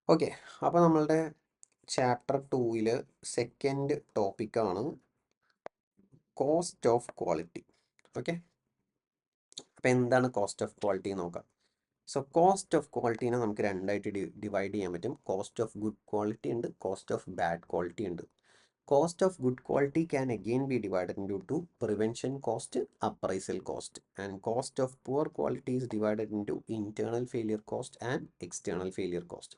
Okay, അപ്പോൾ നമ്മളുടെ chapter 2 second ടോപ്പിക്കാണ് കോസ്റ്റ് ഓഫ് ക്വാളിറ്റി. ഓക്കെ, അപ്പോൾ എന്താണ് കോസ്റ്റ് ഓഫ് ക്വാളിറ്റി നോക്കാം. സോ കോസ്റ്റ് ഓഫ് ക്വാളിറ്റീനെ നമുക്ക് രണ്ടായിട്ട് ഡിവൈഡ് ചെയ്യാൻ പറ്റും. കോസ്റ്റ് ഓഫ് ഗുഡ് ക്വാളിറ്റി ഉണ്ട്, കോസ്റ്റ് ഓഫ് ബാഡ് ക്വാളിറ്റി ഉണ്ട്. Cost of good quality can again be divided into two: prevention cost, appraisal cost, and cost of poor quality is divided into internal failure cost and external failure cost.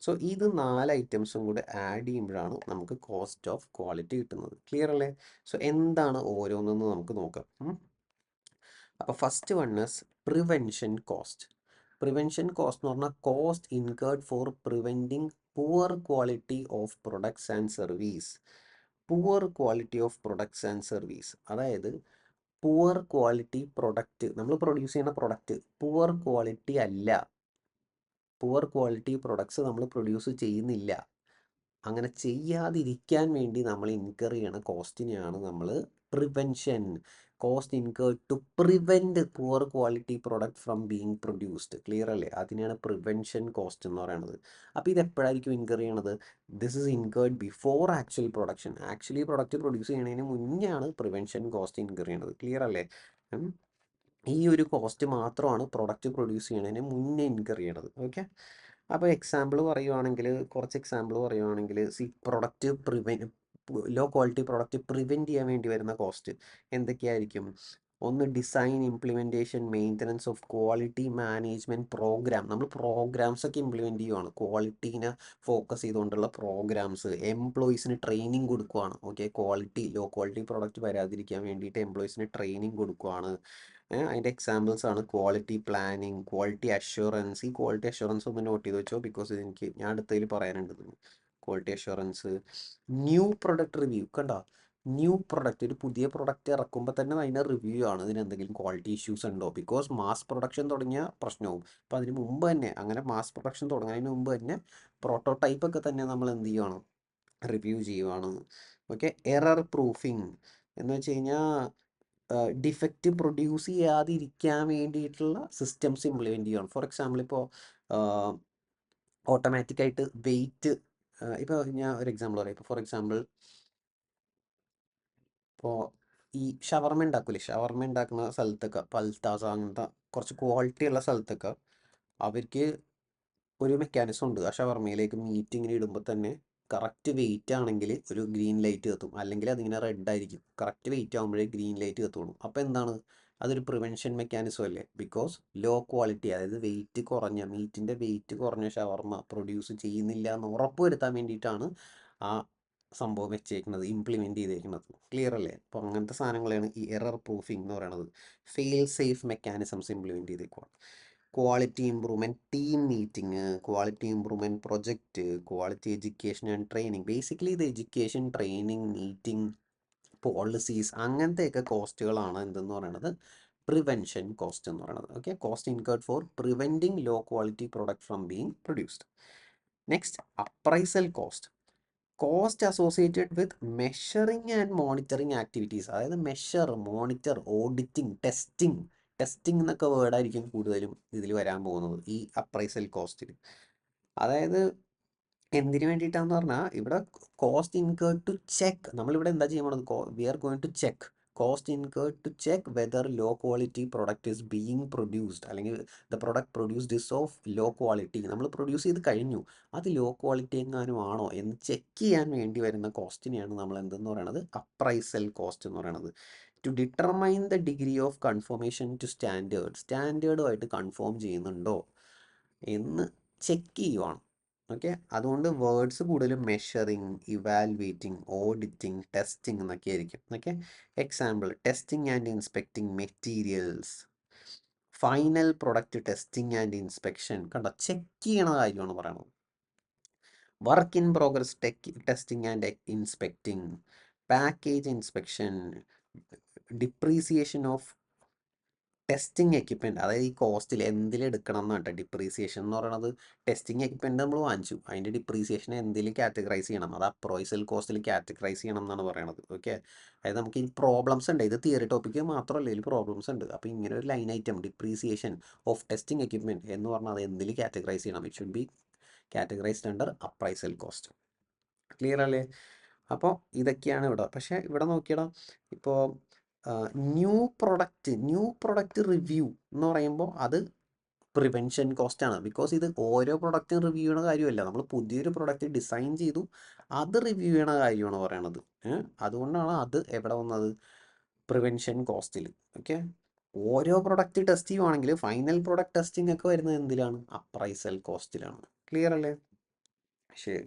So ഇത് 4 ഐറ്റംസും കൂടെ add ചെയ്യുമ്പോഴാണ് നമുക്ക് cost of quality കിട്ടുന്നത്. Clear അല്ലേ? So എന്താണ് ഓരോന്നെന്ന് നമുക്ക് നോക്കാം. അപ്പോൾ first one is prevention cost. Prevention cost എന്ന് പറഞ്ഞാൽ cost incurred for preventing poor quality of products and service. Poor quality of products and service, അതായത് പുവർ ക്വാളിറ്റി പ്രൊഡക്റ്റ്, നമ്മൾ പ്രൊഡ്യൂസ് ചെയ്യുന്ന പ്രൊഡക്റ്റ് പുവർ ക്വാളിറ്റി അല്ല, പുവർ ക്വാളിറ്റി പ്രൊഡക്ട്സ് നമ്മൾ produce ചെയ്യുന്നില്ല, അങ്ങനെ ചെയ്യാതിരിക്കാൻ വേണ്ടി നമ്മൾ ഇൻകർ ചെയ്യണ കോസ്റ്റിനെയാണ് നമ്മൾ prevention cost incurred to prevent poor quality product from being produced. Clear അല്ലേ? അതിനെയാണ് പ്രിവെൻഷൻ കോസ്റ്റ് എന്ന് പറയുന്നത്. അപ്പോൾ ഇത് എപ്പോഴായിരിക്കും ഇൻകർ ചെയ്യണത്? This is incurred before actual production. Actually product produce ചെയ്യുന്നതിന് മുന്നെയാണ് പ്രിവെൻഷൻ കോസ്റ്റ് ഇൻകർ ചെയ്യണത്. ക്ലിയർ അല്ലേ? ഈ ഒരു കോസ്റ്റ് മാത്രമാണ് പ്രൊഡക്റ്റ് പ്രൊഡ്യൂസ് ചെയ്യുന്നതിന് മുന്നേ ഇൻകർ ചെയ്യണത്. ഓക്കെ, അപ്പോൾ കുറച്ച് എക്സാമ്പിൾ പറയുവാണെങ്കിൽ product low quality product prevent ചെയ്യാൻ വേണ്ടി വരുന്ന കോസ്റ്റ് എന്തൊക്കെയായിരിക്കും? ഒന്ന്, design, implementation, maintenance of quality management programme. നമ്മൾ പ്രോഗ്രാംസ് ഒക്കെ ഇംപ്ലിമെൻറ്റ് ചെയ്യുവാണ്, ക്വാളിറ്റീനെ ഫോക്കസ് ചെയ്തുകൊണ്ടുള്ള പ്രോഗ്രാംസ്. എംപ്ലോയീസിന് ട്രെയിനിങ് കൊടുക്കുവാണ്. ഓക്കെ, ലോ ക്വാളിറ്റി പ്രൊഡക്റ്റ് വരാതിരിക്കാൻ വേണ്ടിയിട്ട് എംപ്ലോയീസിന് ട്രെയിനിങ് കൊടുക്കുവാണ്. അതിൻ്റെ എക്സാമ്പിൾസ് ആണ് ക്വാളിറ്റി പ്ലാനിങ്, ക്വാളിറ്റി അഷ്വറൻസ്. ഈ ക്വാളിറ്റി അഷ്വറൻസ് ഒന്ന് നോട്ട് ചെയ്ത് വെച്ചോ, ബിക്കോസ് ഞാൻ അടുത്തതിൽ പറയാനുണ്ട്. Quality assurance, new product review. കണ്ടോ, ന്യൂ പ്രൊഡക്റ്റ്, ഒരു പുതിയ പ്രൊഡക്റ്റ് ഇറക്കുമ്പോൾ തന്നെ അതിൻ്റെ റിവ്യൂ ആണ്, ഇതിന് എന്തെങ്കിലും ക്വാളിറ്റി ഇഷ്യൂസ് ഉണ്ടോ. ബിക്കോസ് മാസ് പ്രൊഡക്ഷൻ തുടങ്ങിയ പ്രശ്നവും. അപ്പോൾ അതിന് മുമ്പ് തന്നെ, അങ്ങനെ മാസ് പ്രൊഡക്ഷൻ തുടങ്ങുന്നതിന് മുമ്പ് തന്നെ പ്രോട്ടോടൈപ്പ് ഒക്കെ തന്നെ നമ്മൾ എന്ത് ചെയ്യുവാണ്? റിവ്യൂ ചെയ്യുവാണ്. ഓക്കെ, എറർ പ്രൂഫിങ് എന്ന് വെച്ച് കഴിഞ്ഞാൽ ഡിഫക്റ്റ് പ്രൊഡ്യൂസ് ചെയ്യാതിരിക്കാൻ വേണ്ടിയിട്ടുള്ള സിസ്റ്റംസ് ഇംപ്ലിമെൻറ്റ് ചെയ്യണം. ഫോർ എക്സാമ്പിൾ, ഇപ്പോൾ ഓട്ടോമാറ്റിക്കായിട്ട് വെയിറ്റ്, ഇപ്പോൾ ഞാൻ ഒരു എക്സാമ്പിൾ പറയാം. ഇപ്പോൾ ഫോർ എക്സാമ്പിൾ, ഇപ്പോൾ ഈ ഷവർമ ഉണ്ടാക്കൂലേ, ഷവർമ ഉണ്ടാക്കുന്ന സ്ഥലത്തൊക്കെ, പൽത്താസ അങ്ങനത്തെ കുറച്ച് ക്വാളിറ്റി ഉള്ള സ്ഥലത്തൊക്കെ അവർക്ക് ഒരു മെക്കാനിസം ഉണ്ട്. ആ ഷവർമയിലേക്ക് മീറ്റ് ഇങ്ങനെ ഇടുമ്പോൾ തന്നെ കറക്റ്റ് വെയിറ്റ് ആണെങ്കിൽ ഒരു ഗ്രീൻ ലൈറ്റ് കത്തും, അല്ലെങ്കിൽ അതിങ്ങനെ റെഡ് ആയിരിക്കും. കറക്റ്റ് വെയിറ്റ് ആകുമ്പോഴേ ഗ്രീൻ ലൈറ്റ് കത്തുള്ളൂ. അപ്പോൾ എന്താണ്? അതൊരു പ്രിവെൻഷൻ മെക്കാനിസം അല്ലേ? ബിക്കോസ് ലോ ക്വാളിറ്റി, അതായത് മീറ്റിൻ്റെ വെയിറ്റ് കുറഞ്ഞ ഷവർമ പ്രൊഡ്യൂസ് ചെയ്യുന്നില്ല എന്ന് ഉറപ്പ് വരുത്താൻ വേണ്ടിയിട്ടാണ് ആ സംഭവം ഇംപ്ലിമെൻറ്റ് ചെയ്തേക്കുന്നത്. ക്ലിയർ അല്ലേ? അപ്പോൾ അങ്ങനത്തെ സാധനങ്ങളാണ് ഈ എറർ പ്രൂഫിംഗ് എന്ന് പറയുന്നത്. ഫെയിൽ സേഫ് മെക്കാനിസംസ് ഇംപ്ലിമെൻറ്റ് ചെയ്തേക്കുക. Quality improvement team meeting, quality improvement project, quality education and training. Basically ഇത് എഡ്യൂക്കേഷൻ, ട്രെയിനിങ്, മീറ്റിംഗ്, പോളിസീസ്, അങ്ങനത്തെയൊക്കെ കോസ്റ്റുകളാണ് എന്തെന്ന് പറയുന്നത്? പ്രിവെൻഷൻ കോസ്റ്റ് എന്ന് പറയുന്നത്. Okay, cost incurred for preventing low quality product from being produced. Next, appraisal cost. Cost associated with measuring and monitoring activities. അതായത് monitor, auditing, testing എന്നൊക്കെ വേർഡായിരിക്കും കൂടുതലും ഇതിൽ വരാൻ പോകുന്നത് ഈ അപ്രൈസൽ കോസ്റ്റിൽ. അതായത് എന്തിനു വേണ്ടിയിട്ടാന്ന് പറഞ്ഞാൽ, ഇവിടെ കോസ്റ്റ് ഇൻകേർഡ് ടു ചെക്ക്, നമ്മളിവിടെ എന്താ ചെയ്യാൻ പോകുന്നത്? We are going to check cost incurred to check whether low quality product is being produced, അല്ലെങ്കിൽ the product produced is of low quality. നമ്മൾ പ്രൊഡ്യൂസ് ചെയ്ത് കഴിഞ്ഞു, അത് ലോ ക്വാളിറ്റി എങ്ങാനും ആണോ എന്ന് ചെക്ക് ചെയ്യാൻ വേണ്ടി വരുന്ന കോസ്റ്റിനെയാണ് നമ്മൾ എന്തെന്ന് പറയുന്നത്? അപ്രൈസൽ കോസ്റ്റ് എന്ന് പറയുന്നത്. To determine the degree of conformation to സ്റ്റാൻഡേർഡുമായിട്ട് കൺഫോം ചെയ്യുന്നുണ്ടോ എന്ന് ചെക്ക് ചെയ്യുവാണ്. ഓക്കെ, അതുകൊണ്ട് വേർഡ്സ് കൂടുതലും മെഷറിങ്, ഇവാലുവേറ്റിംഗ്, ഓഡിറ്റിംഗ്, ടെസ്റ്റിംഗ് എന്നൊക്കെ ആയിരിക്കും. Okay, example: testing and inspecting materials, final product testing and inspection. കണ്ടോ, ചെക്ക് ചെയ്യണ കാര്യമാണ് പറയുന്നത്. Work in progress testing and inspecting, package inspection, depreciation of testing equipment. അതായത് ഈ കോസ്റ്റിൽ എന്തിലെടുക്കണം എന്നാണ് കേട്ടോ ഡിപ്രീസിയേഷൻ എന്ന് പറയുന്നത്. ടെസ്റ്റിംഗ് എക്യുപ്മെൻറ്റ് നമ്മൾ വാങ്ങിച്ചു, അതിൻ്റെ ഡിപ്രീസിയേഷൻ എന്തിൽ കാറ്റഗറൈസ് ചെയ്യണം, അത് അപ്രൈസൽ കോസ്റ്റിൽ കാറ്റഗറൈസ് ചെയ്യണം എന്നാണ് പറയണത്. ഓക്കെ, അതായത് നമുക്ക് ഈ പ്രോബ്ലംസ് ഉണ്ട്, ഇത് തിയറി ടോപ്പിക്ക് മാത്രമല്ല, ഇതിൽ പ്രോബ്ലംസ് ഉണ്ട്. അപ്പോൾ ഇങ്ങനെ ഒരു line item, depreciation of testing equipment എന്ന് പറഞ്ഞാൽ അത് എന്തിൽ കാറ്റഗറൈസ് ചെയ്യണം? It should be categorised under appraisal cost. Clear അല്ലേ? അപ്പോൾ ഇതൊക്കെയാണ് ഇവിടെ. പക്ഷേ ഇവിടെ നോക്കിയടാ, ഇപ്പോൾ ന്യൂ പ്രൊഡക്റ്റ് റിവ്യൂ എന്ന് പറയുമ്പോൾ അത് പ്രിവെൻഷൻ കോസ്റ്റാണ്. ബിക്കോസ് ഇത് ഓരോ പ്രൊഡക്റ്റും റിവ്യൂ ചെയ്യണ കാര്യമല്ല, നമ്മൾ പുതിയൊരു പ്രൊഡക്റ്റ് ഡിസൈൻ ചെയ്തു അത് റിവ്യൂ ചെയ്യണ കാര്യമാണ് പറയണത്. അതുകൊണ്ടാണ് അത് എവിടെ വന്നത്, പ്രിവെൻഷൻ കോസ്റ്റിൽ. ഓക്കെ, ഓരോ പ്രൊഡക്റ്റ് ടെസ്റ്റ് ചെയ്യുവാണെങ്കിൽ ഫൈനൽ പ്രൊഡക്റ്റ് ടെസ്റ്റിംഗ് ഒക്കെ വരുന്നത് എന്തിലാണ്, അപ്രൈസൽ കോസ്റ്റിലാണ്. ക്ലിയർ അല്ലേ? ശരി.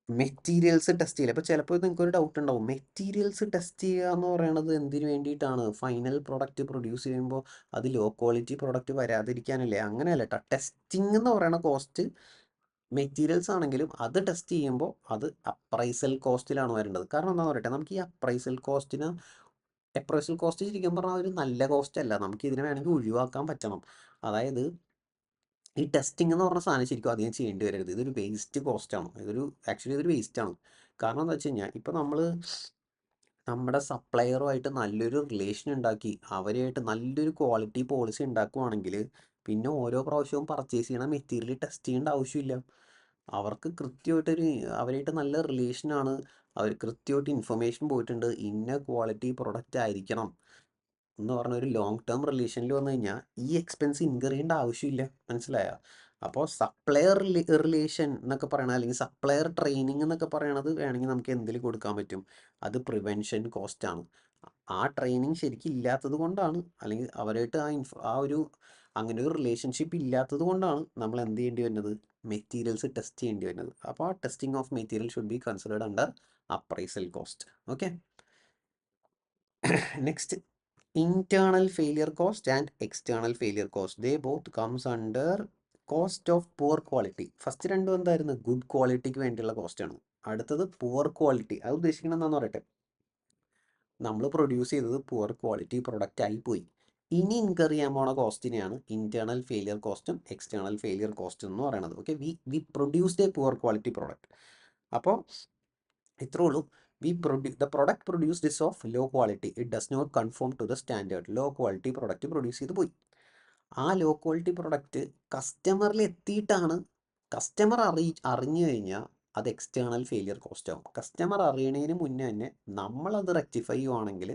മെറ്റീരിയൽസ് ടെസ്റ്റ് ചെയ്യില്ല. അപ്പോൾ ചിലപ്പോൾ നിങ്ങൾക്ക് ഒരു ഡൗട്ട് ഉണ്ടാവും, മെറ്റീരിയൽസ് ടെസ്റ്റ് ചെയ്യുക എന്ന് പറയുന്നത് എന്തിനു വേണ്ടിയിട്ടാണ്? ഫൈനൽ പ്രൊഡക്റ്റ് പ്രൊഡ്യൂസ് ചെയ്യുമ്പോൾ അത് ലോ ക്വാളിറ്റി പ്രൊഡക്റ്റ് വരാതിരിക്കാനല്ലേ? അങ്ങനെയല്ല കേട്ടോ. ടെസ്റ്റിംഗ് എന്ന് പറയുന്ന കോസ്റ്റ് മെറ്റീരിയൽസ് ആണെങ്കിലും അത് ടെസ്റ്റ് ചെയ്യുമ്പോൾ അത് അപ്രൈസൽ കോസ്റ്റിലാണ് വരേണ്ടത്. കാരണം എന്താണെന്ന് പറയട്ടെ, നമുക്ക് ഈ അപ്രൈസൽ കോസ്റ്റ് ശരിക്കും പറഞ്ഞാൽ ഒരു നല്ല കോസ്റ്റ് അല്ല. നമുക്ക് ഇതിനെ വേണമെങ്കിൽ ഒഴിവാക്കാൻ പറ്റണം. അതായത് ഈ ടെസ്റ്റിംഗ് എന്ന് പറഞ്ഞ സാധനം ശരിക്കും അധികം ചെയ്യേണ്ടി വരരുത്. ഇതൊരു വേസ്റ്റ് കോസ്റ്റാണ്. ആക്ച്വലി ഇതൊരു വേസ്റ്റാണ്. കാരണം എന്താ വെച്ച് കഴിഞ്ഞാൽ, ഇപ്പോൾ നമ്മൾ നമ്മുടെ സപ്ലയറുമായിട്ട് നല്ലൊരു റിലേഷൻ ഉണ്ടാക്കി അവരുമായിട്ട് നല്ലൊരു ക്വാളിറ്റി പോളിസി ഉണ്ടാക്കുവാണെങ്കിൽ പിന്നെ ഓരോ പ്രാവശ്യവും പർച്ചേസ് ചെയ്യണ മെറ്റീരിയൽ ടെസ്റ്റ് ചെയ്യേണ്ട ആവശ്യമില്ല. അവർക്ക് കൃത്യമായിട്ടൊരു അവരായിട്ട് നല്ല റിലേഷനാണ്. അവർ കൃത്യമായിട്ട് ഇൻഫർമേഷൻ പോയിട്ടുണ്ട്, ഇന്ന ക്വാളിറ്റി പ്രൊഡക്റ്റ് ആയിരിക്കണം എന്ന് പറഞ്ഞ ഒരു ലോങ് ടേം റിലേഷനിൽ വന്നു കഴിഞ്ഞാൽ ഈ എക്സ്പെൻസ് ഇൻകർ ചെയ്യേണ്ട ആവശ്യമില്ല. മനസ്സിലായോ? അപ്പോൾ സപ്ലയർ റിലേഷൻ എന്നൊക്കെ പറയണത്, അല്ലെങ്കിൽ സപ്ലയർ ട്രെയിനിങ് എന്നൊക്കെ പറയണത് വേണമെങ്കിൽ നമുക്ക് എന്തിൽ കൊടുക്കാൻ പറ്റും, അത് പ്രിവെൻഷൻ കോസ്റ്റാണ്. ആ ട്രെയിനിങ് ശരിക്കും ഇല്ലാത്തത് കൊണ്ടാണ്, അല്ലെങ്കിൽ അവരായിട്ട് ആ ഒരു അങ്ങനെ ഒരു റിലേഷൻഷിപ്പ് ഇല്ലാത്തത് കൊണ്ടാണ് നമ്മൾ എന്ത് ചെയ്യേണ്ടി വരുന്നത്, മെറ്റീരിയൽസ് ടെസ്റ്റ് ചെയ്യേണ്ടി വരുന്നത്. അപ്പോൾ ആ testing of material should be considered under appraisal cost. Okay, next, internal failure cost and external failure cost, they both comes under cost of poor quality. First രണ്ടും എന്തായിരുന്നു, ഗുഡ് ക്വാളിറ്റിക്ക് വേണ്ടിയുള്ള കോസ്റ്റാണ്. അടുത്തത് പുവർ ക്വാളിറ്റി. അത് ഉദ്ദേശിക്കുന്നത് എന്താണെന്ന് പറയട്ടെ, നമ്മൾ പ്രൊഡ്യൂസ് ചെയ്തത് പുവർ ക്വാളിറ്റി പ്രൊഡക്റ്റ് ആയി പോയി, ഇനി ഇൻകർ ചെയ്യാൻ പോണ കോസ്റ്റിനെയാണ് ഇന്റേണൽ ഫെയിലിയർ കോസ്റ്റും എക്സ്റ്റേണൽ ഫെയിലിയർ കോസ്റ്റും എന്ന് പറയുന്നത്. Okay, we produced a poor quality product. അപ്പോൾ ഇത്രേ ഉള്ളൂ. the product produced is of low quality, it does not conform to the standard. Low quality product produce ചെയ്ത് പോയി. ആ ലോ ക്വാളിറ്റി പ്രൊഡക്റ്റ് കസ്റ്റമറിൽ എത്തിയിട്ടാണ്, കസ്റ്റമർ അറിഞ്ഞു കഴിഞ്ഞാൽ അത് എക്സ്റ്റേണൽ ഫെയിലിയർ കോസ്റ്റ് ആവും. കസ്റ്റമർ അറിയണതിന് മുന്നേ തന്നെ നമ്മളത് റെക്ടിഫൈ ചെയ്യുവാണെങ്കിൽ,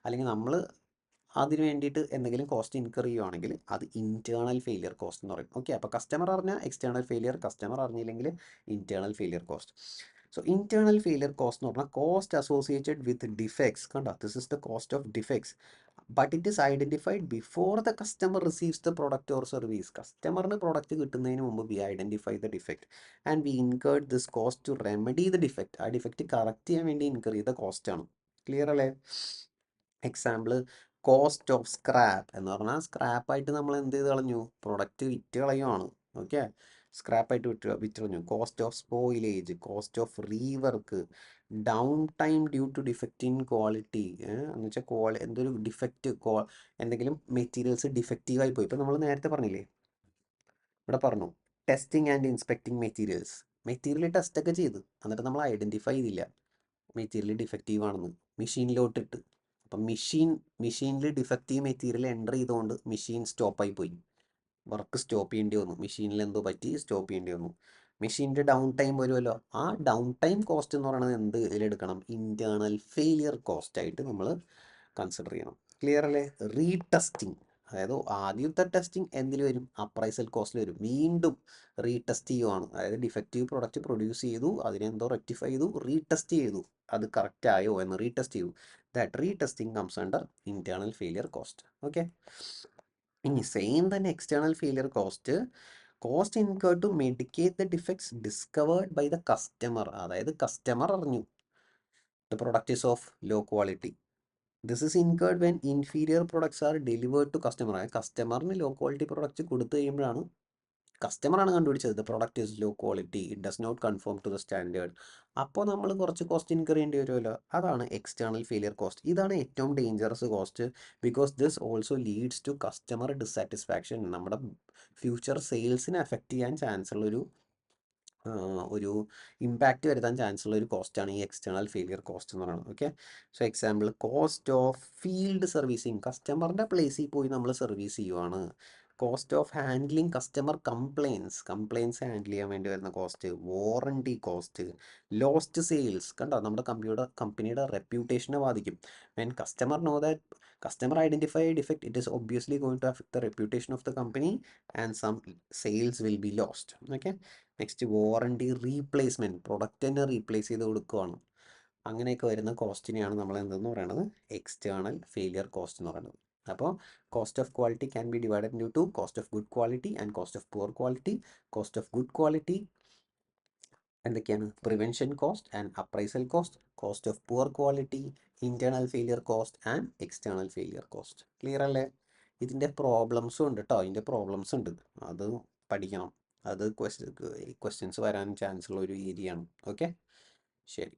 അല്ലെങ്കിൽ നമ്മൾ അതിന് വേണ്ടിയിട്ട് എന്തെങ്കിലും കോസ്റ്റ് ഇൻകർ ചെയ്യുവാണെങ്കിൽ അത് ഇന്റേണൽ ഫെയിലിയർ കോസ്റ്റ് എന്ന് പറയും. ഓക്കെ, അപ്പോൾ കസ്റ്റമർ അറിഞ്ഞാൽ എക്സ്റ്റേണൽ ഫെയിലിയർ, കസ്റ്റമർ അറിഞ്ഞില്ലെങ്കിൽ internal failure cost. So internal failure cost എന്ന് പറഞ്ഞാൽ കോസ്റ്റ് അസോസിയേറ്റഡ് വിത്ത് ഡിഫെക്ട്സ്. കണ്ടോ, this is the cost of defects, but it is identified before the customer receives the product or service. കസ്റ്റമറിന് product കിട്ടുന്നതിന് മുമ്പ് we identify the defect and we incurred this cost to remedy the defect. ആ defect correct ചെയ്യാൻ വേണ്ടി incur ചെയ്ത കോസ്റ്റാണ്. Clear അല്ലേ? Example, cost of scrap എന്ന് പറഞ്ഞാൽ സ്ക്രാപ്പായിട്ട് നമ്മൾ എന്ത് ചെയ്ത് കളഞ്ഞു, പ്രൊഡക്റ്റ് വിറ്റ് കളയുവാണ്. ഓക്കെ, സ്ക്രാപ്പായിട്ട് വിറ്റ് കളഞ്ഞു. Cost of spoilage, cost of rework, down time due to defect in quality. എന്ന് വെച്ചാൽ എന്തൊരു ഡിഫക്റ്റ്, എന്തെങ്കിലും മെറ്റീരിയൽസ് ഡിഫക്റ്റീവായി പോയി. ഇപ്പം നമ്മൾ നേരത്തെ പറഞ്ഞില്ലേ, ഇവിടെ പറഞ്ഞു testing and inspecting materials. Material ടെസ്റ്റൊക്കെ ചെയ്ത് എന്നിട്ട് നമ്മൾ ഐഡൻറ്റിഫൈ ചെയ്തില്ല മെറ്റീരിയൽ ഡിഫക്റ്റീവ് ആണെന്ന്, മെഷീനിലോട്ടിട്ട്. അപ്പം മെഷീനിൽ ഡിഫക്റ്റീവ് മെറ്റീരിയൽ എൻ്റർ ചെയ്തുകൊണ്ട് മെഷീൻ സ്റ്റോപ്പായി പോയി, വർക്ക് സ്റ്റോപ്പ് ചെയ്യേണ്ടി വന്നു, മെഷീനിൽ എന്തോ പറ്റി സ്റ്റോപ്പ് ചെയ്യേണ്ടി വന്നു. മെഷീൻ്റെ ഡൗൺ ടൈം വരുമല്ലോ, ആ ഡൗൺ ടൈം കോസ്റ്റ് എന്ന് പറയുന്നത് എന്ത് ഇതിലെടുക്കണം, ഇൻറ്റേർണൽ ഫെയിലിയർ കോസ്റ്റ് ആയിട്ട് നമ്മൾ കൺസിഡർ ചെയ്യണം. ക്ലിയർ അല്ലേ? റീടെസ്റ്റിംഗ്, അതായത് ആദ്യത്തെ ടെസ്റ്റിംഗ് എന്തിൽ വരും, അപ്രൈസൽ കോസ്റ്റിൽ വരും. വീണ്ടും റീടെസ്റ്റ് ചെയ്യുവാണ്, അതായത് ഡിഫക്റ്റീവ് പ്രൊഡക്റ്റ് പ്രൊഡ്യൂസ് ചെയ്തു, അതിനെന്തോ റെക്ടിഫൈ ചെയ്തു, റീടെസ്റ്റ് ചെയ്തു, അത് കറക്റ്റ് ആയോ എന്ന് റീടെസ്റ്റ് ചെയ്തു. That retesting comes under internal failure cost. Okay, ഇനി സെയിം തന്നെ external failure cost incurred to medicate the defects discovered by the customer. അതായത് കസ്റ്റമർ അറിഞ്ഞു the product is of low quality. This is incurred when inferior products are delivered to customer. അതായത് കസ്റ്റമറിന് low quality product കൊടുത്തു കഴിയുമ്പോഴാണ്, കസ്റ്റമറാണ് കണ്ടുപിടിച്ചത് the product is low quality, it does not conform to the standard. അപ്പോൾ നമ്മൾ കുറച്ച് cost incur ചെയ്യേണ്ടി വരുമല്ലോ, അതാണ് എക്സ്റ്റേണൽ ഫെയിലിയർ കോസ്റ്റ്. ഇതാണ് ഏറ്റവും dangerous cost, because this also leads to customer dissatisfaction. നമ്മുടെ ഫ്യൂച്ചർ സെയിൽസിനെ എഫക്റ്റ് ചെയ്യാൻ ചാൻസ് ഉള്ളൊരു ഒരു ഇമ്പാക്റ്റ് വരുത്താൻ ചാൻസ് ഉള്ള ഒരു കോസ്റ്റാണ് ഈ എക്സ്റ്റേണൽ ഫെയിലിയർ കോസ്റ്റ് എന്ന് പറയുന്നത്. Okay, so example, cost of field servicing. കസ്റ്റമറിൻ്റെ പ്ലേസിൽ പോയി നമ്മൾ സർവീസ് ചെയ്യുവാണ്, cost of handling customer complaints handle ചെയ്യാൻ വേണ്ടി വരുന്ന cost, warranty cost, lost sales. കണ്ടോ, നമ്മുടെ കമ്പനിയുടെ റെപ്യൂട്ടേഷനെ ബാധിക്കും. When customer know that customer identify defect, it is obviously going to affect the reputation of the company and some sales will be lost. Okay. Next warranty replacement, product തന്നെ replace ചെയ്ത് കൊടുക്കുകയാണ്. അങ്ങനെയൊക്കെ വരുന്ന കോസ്റ്റിനെയാണ് നമ്മൾ എന്തെന്ന് പറയുന്നത്, എക്സ്റ്റേണൽ ഫെയിലിയർ കോസ്റ്റ് എന്ന് പറയുന്നത്. അപ്പോൾ cost of quality can be divided into two, cost of good quality and cost of poor quality. Cost of good quality എന്തൊക്കെയാണ്? Prevention cost and appraisal cost. Cost of poor quality, internal failure cost and external failure cost. Clear അല്ലേ? ഇതിൻ്റെ പ്രോബ്ലംസും ഉണ്ട് കേട്ടോ, ഇതിൻ്റെ problems ഉണ്ട്, അത് പഠിക്കണം. അത് ക്വസ്റ്റ്യൻസ് വരാൻ ചാൻസ് ഉള്ള ഒരു ഏരിയ ആണ്. ഓക്കെ, ശരി.